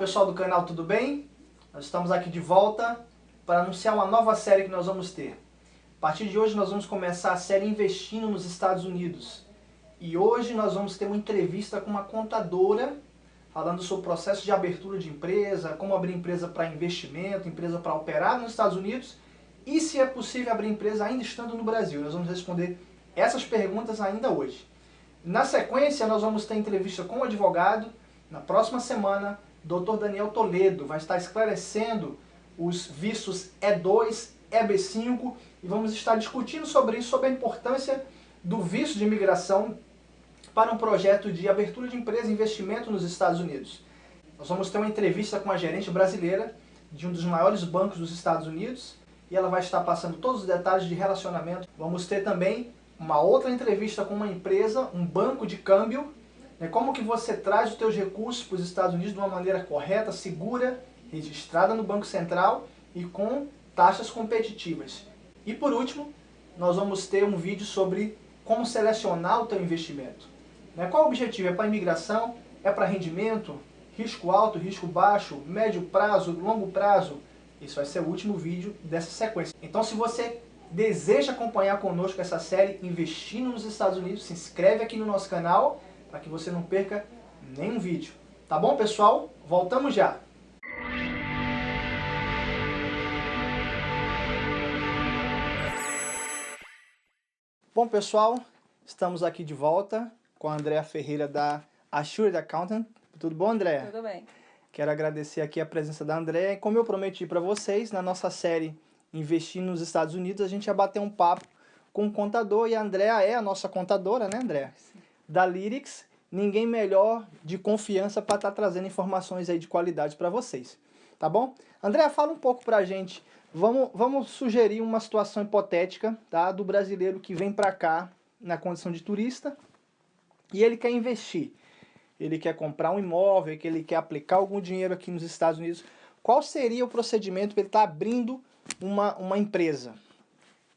pessoal do canal, tudo bem? Nós estamos aqui de volta para anunciar uma nova série que nós vamos ter. A partir de hoje nós vamos começar a série Investindo nos Estados Unidos. E hoje nós vamos ter uma entrevista com uma contadora falando sobre o processo de abertura de empresa, como abrir empresa para investimento, empresa para operar nos Estados Unidos e se é possível abrir empresa ainda estando no Brasil. Nós vamos responder essas perguntas ainda hoje. Na sequência nós vamos ter entrevista com o advogado. Na próxima semana, Dr. Daniel Toledo vai estar esclarecendo os vistos E2, EB5 e vamos estar discutindo sobre isso, sobre a importância do visto de imigração para um projeto de abertura de empresa e investimento nos Estados Unidos. Nós vamos ter uma entrevista com a gerente brasileira de um dos maiores bancos dos Estados Unidos e ela vai estar passando todos os detalhes de relacionamento. Vamos ter também uma outra entrevista com uma empresa, um banco de câmbio, como que você traz os seus recursos para os Estados Unidos de uma maneira correta, segura, registrada no Banco Central e com taxas competitivas. E por último, nós vamos ter um vídeo sobre como selecionar o teu investimento. Qual o objetivo? É para imigração? É para rendimento? Risco alto, risco baixo, médio prazo, longo prazo? Esse vai ser o último vídeo dessa sequência. Então se você deseja acompanhar conosco essa série Investindo nos Estados Unidos, se inscreve aqui no nosso canal para que você não perca nenhum vídeo. Tá bom, pessoal? Voltamos já! Bom, pessoal, estamos aqui de volta com a Andréa Ferreira da Assured Accountant. Tudo bom, Andréa? Tudo bem. Quero agradecer aqui a presença da Andréa. Como eu prometi para vocês, na nossa série Investir nos Estados Unidos, a gente ia bater um papo com um contador e a Andréa é a nossa contadora, né, Andréa? Da Lyrics. Ninguém melhor de confiança para estar trazendo informações aí de qualidade para vocês. Tá bom? Andréa, fala um pouco para a gente. Vamos sugerir uma situação hipotética, tá, do brasileiro que vem para cá na condição de turista e ele quer investir. Ele quer comprar um imóvel, que ele quer aplicar algum dinheiro aqui nos Estados Unidos. Qual seria o procedimento para ele estar abrindo uma empresa?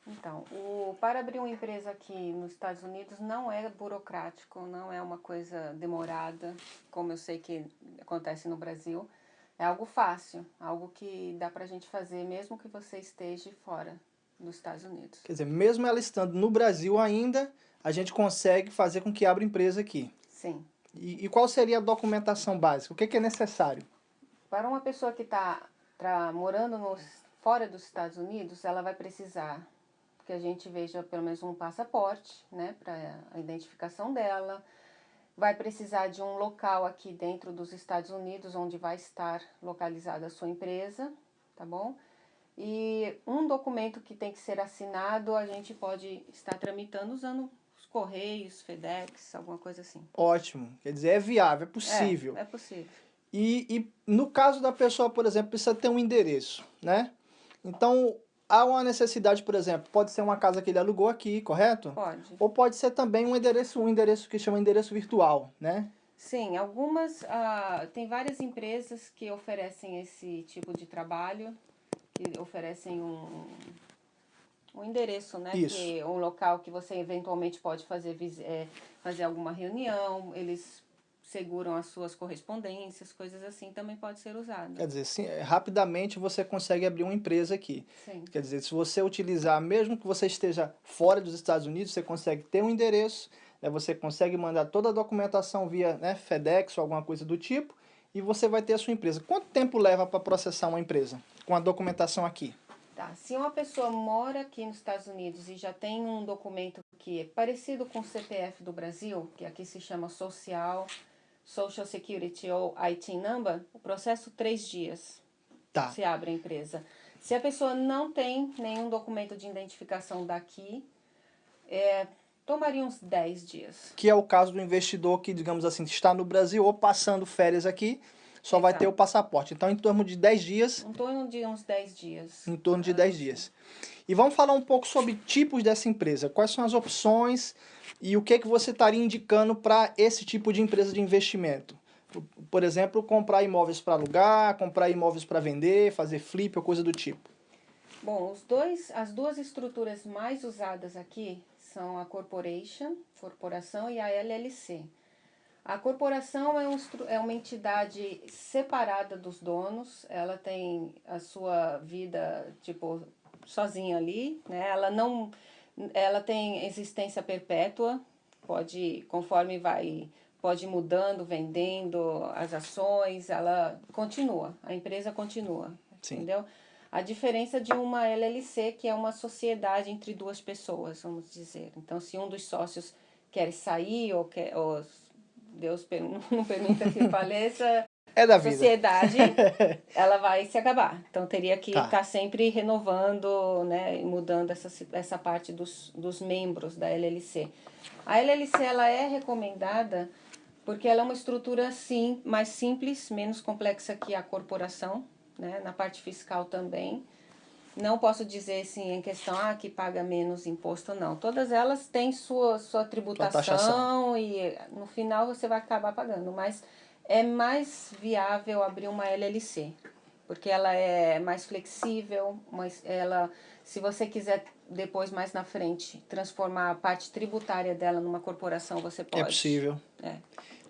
Então, para abrir uma empresa aqui nos Estados Unidos não é burocrático, não é uma coisa demorada, como eu sei que acontece no Brasil. É algo fácil, algo que dá pra gente fazer mesmo que você esteja fora dos Estados Unidos. Quer dizer, mesmo ela estando no Brasil ainda, a gente consegue fazer com que abra empresa aqui. Sim. E qual seria a documentação básica? O que é necessário? Para uma pessoa que está morando fora dos Estados Unidos, ela vai precisar que a gente veja pelo menos um passaporte, né, para a identificação dela. Vai precisar de um local aqui dentro dos Estados Unidos onde vai estar localizada a sua empresa, tá bom? E um documento que tem que ser assinado, a gente pode estar tramitando usando os Correios, FedEx, alguma coisa assim. Ótimo. Quer dizer, é viável, é possível. É possível. E no caso da pessoa, por exemplo, precisa ter um endereço, né? Então, há uma necessidade, por exemplo, pode ser uma casa que ele alugou aqui, correto? Pode. Ou pode ser também um endereço que chama endereço virtual, né? Sim, tem várias empresas que oferecem esse tipo de trabalho, que oferecem um endereço, né? Isso. Que é um local que você eventualmente pode fazer alguma reunião, eles seguram as suas correspondências, coisas assim também pode ser usado. Quer dizer, sim, rapidamente você consegue abrir uma empresa aqui. Sim. Quer dizer, se você utilizar, mesmo que você esteja fora dos Estados Unidos, você consegue ter um endereço, né, você consegue mandar toda a documentação via, né, FedEx ou alguma coisa do tipo, e você vai ter a sua empresa. Quanto tempo leva para processar uma empresa com a documentação aqui? Tá, se uma pessoa mora aqui nos Estados Unidos e já tem um documento que é parecido com o CPF do Brasil, que aqui se chama Social Security ou IT Number, o processo 3 dias. Tá. Se abre a empresa. Se a pessoa não tem nenhum documento de identificação daqui, tomaria uns 10 dias. Que é o caso do investidor que, digamos assim, está no Brasil ou passando férias aqui, só vai ter o passaporte. Então, em torno de 10 dias... Em torno de uns 10 dias. Em torno de 10 dias. E vamos falar um pouco sobre tipos dessa empresa. Quais são as opções e o que você estaria indicando para esse tipo de empresa de investimento? Por exemplo, comprar imóveis para alugar, comprar imóveis para vender, fazer flip ou coisa do tipo. Bom, as duas estruturas mais usadas aqui são a corporação e a LLC. A corporação é uma entidade separada dos donos, ela tem a sua vida, tipo, sozinha ali, né? Ela tem existência perpétua, conforme pode ir mudando, vendendo as ações, ela continua, a empresa continua, Sim. entendeu? A diferença de uma LLC, que é uma sociedade entre duas pessoas, vamos dizer. Então, se um dos sócios quer sair ou Deus não permita que faleça, É da a vida. sociedade ela vai se acabar. Então teria que Tá. estar sempre renovando, né, e mudando essa parte dos membros da LLC. A LLC ela é recomendada porque ela é uma estrutura mais simples, menos complexa que a corporação, né, na parte fiscal também. Não posso dizer assim em questão que paga menos imposto, não. Todas elas têm sua tributação e no final você vai acabar pagando, mas é mais viável abrir uma LLC, porque ela é mais flexível, se você quiser depois mais na frente transformar a parte tributária dela numa corporação, você pode. É possível. É.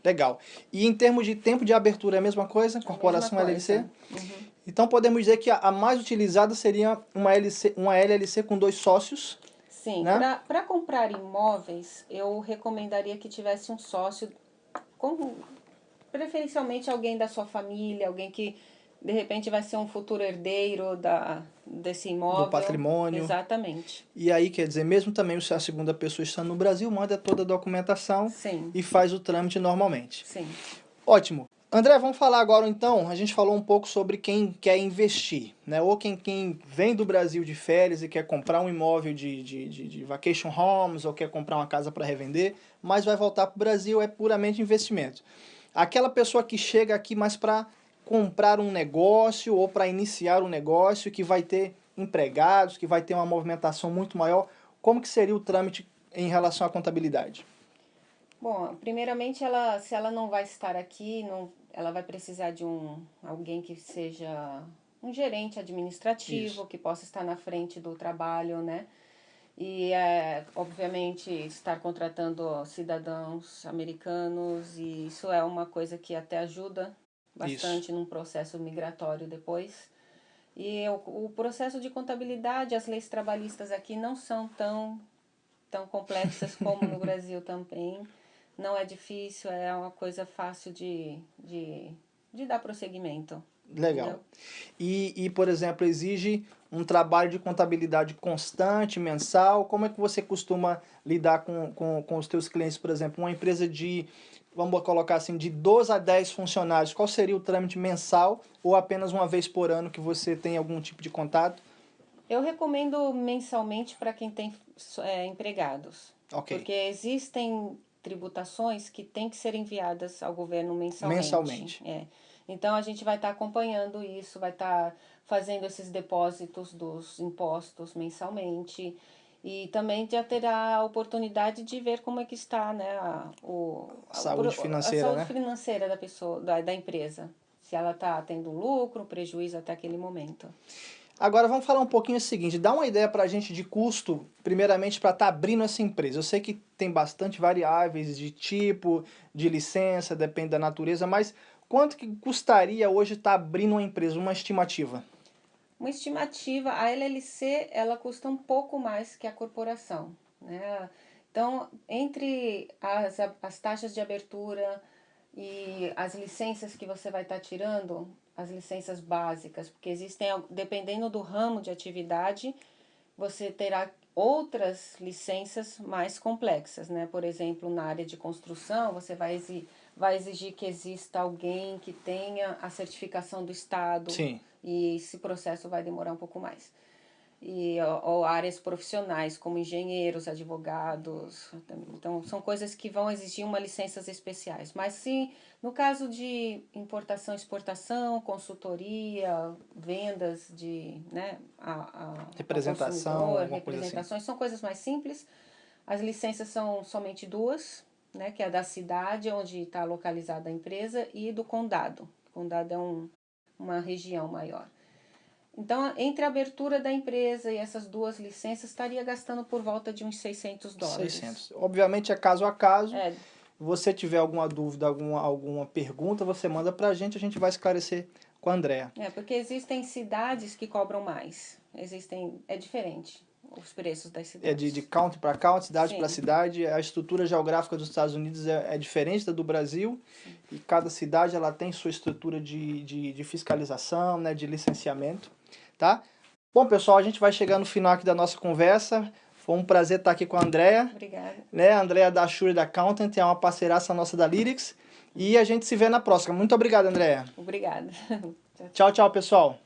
Legal. E em termos de tempo de abertura é a mesma coisa? Corporação LLC? Uhum. Então podemos dizer que a mais utilizada seria uma LLC com 2 sócios? Sim, né? para comprar imóveis, eu recomendaria que tivesse um sócio, preferencialmente alguém da sua família, alguém que de repente vai ser um futuro herdeiro desse imóvel. Do patrimônio. Exatamente. E aí, quer dizer, mesmo também se a segunda pessoa estando no Brasil, manda toda a documentação. Sim. E faz o trâmite normalmente. Sim. Ótimo. André, vamos falar agora então, a gente falou um pouco sobre quem quer investir, né? Ou quem vem do Brasil de férias e quer comprar um imóvel de vacation homes, ou quer comprar uma casa para revender, mas vai voltar para o Brasil, é puramente investimento. Aquela pessoa que chega aqui mais para comprar um negócio ou para iniciar um negócio, que vai ter empregados, que vai ter uma movimentação muito maior, como que seria o trâmite em relação à contabilidade? Bom, primeiramente, se ela não vai estar aqui, ela vai precisar de alguém que seja um gerente administrativo, Isso. que possa estar na frente do trabalho, né? E, obviamente, estar contratando cidadãos americanos, e isso é uma coisa que até ajuda bastante num processo migratório depois. E o processo de contabilidade, as leis trabalhistas aqui não são tão complexas como no Brasil também. Não é difícil, é uma coisa fácil de dar prosseguimento. Legal. E, por exemplo, exige um trabalho de contabilidade constante, mensal? Como é que você costuma lidar com os teus clientes, por exemplo? Uma empresa vamos colocar assim, de 12 a 10 funcionários, qual seria o trâmite mensal ou apenas uma vez por ano que você tem algum tipo de contato? Eu recomendo mensalmente para quem tem empregados. Ok. Porque existem tributações que têm que ser enviadas ao governo Mensalmente. Então a gente vai estar acompanhando isso, vai estar fazendo esses depósitos dos impostos mensalmente. E também já terá a oportunidade de ver como é que está, né, Saúde financeira, a saúde né? financeira da pessoa, da empresa. Se ela está tendo lucro, prejuízo até aquele momento. Agora vamos falar um pouquinho o seguinte, dá uma ideia para a gente de custo, primeiramente para estar abrindo essa empresa. Eu sei que tem bastante variáveis de tipo, de licença, depende da natureza, mas quanto que custaria hoje estar abrindo uma empresa, uma estimativa? Uma estimativa, a LLC ela custa um pouco mais que a corporação, né? Então, entre as taxas de abertura e as licenças que você vai estar tirando, as licenças básicas, porque existem, dependendo do ramo de atividade, você terá outras licenças mais complexas, né? Por exemplo, na área de construção, você vai exigir que exista alguém que tenha a certificação do Estado. Sim. E esse processo vai demorar um pouco mais. Ou áreas profissionais, como engenheiros, advogados. Então, são coisas que vão exigir uma licenças especiais. Mas sim, no caso de importação, exportação, consultoria, vendas de, né, representação, alguma coisa assim. representações, são coisas mais simples. As licenças são somente 2, né, que é a da cidade onde está localizada a empresa e do condado. O condado é uma região maior. Então, entre a abertura da empresa e essas 2 licenças, estaria gastando por volta de uns $600. 600. Obviamente é caso a caso. Se você tiver alguma dúvida, alguma pergunta, você manda pra gente vai esclarecer com a Andrea. Porque existem cidades que cobram mais. É diferente os preços das cidades. De county para county, cidade para Sim. cidade. A estrutura geográfica dos Estados Unidos é diferente da do Brasil. Sim. E cada cidade ela tem sua estrutura de fiscalização, né, de licenciamento. Tá? Bom, pessoal, a gente vai chegar no final aqui da nossa conversa. Foi um prazer estar aqui com a Andrea. Obrigada. Né? A Andrea da Assured Accountant, é uma parceiraça nossa da Lyrics. E a gente se vê na próxima. Muito obrigado, Andrea. Obrigada. Tchau, tchau, pessoal.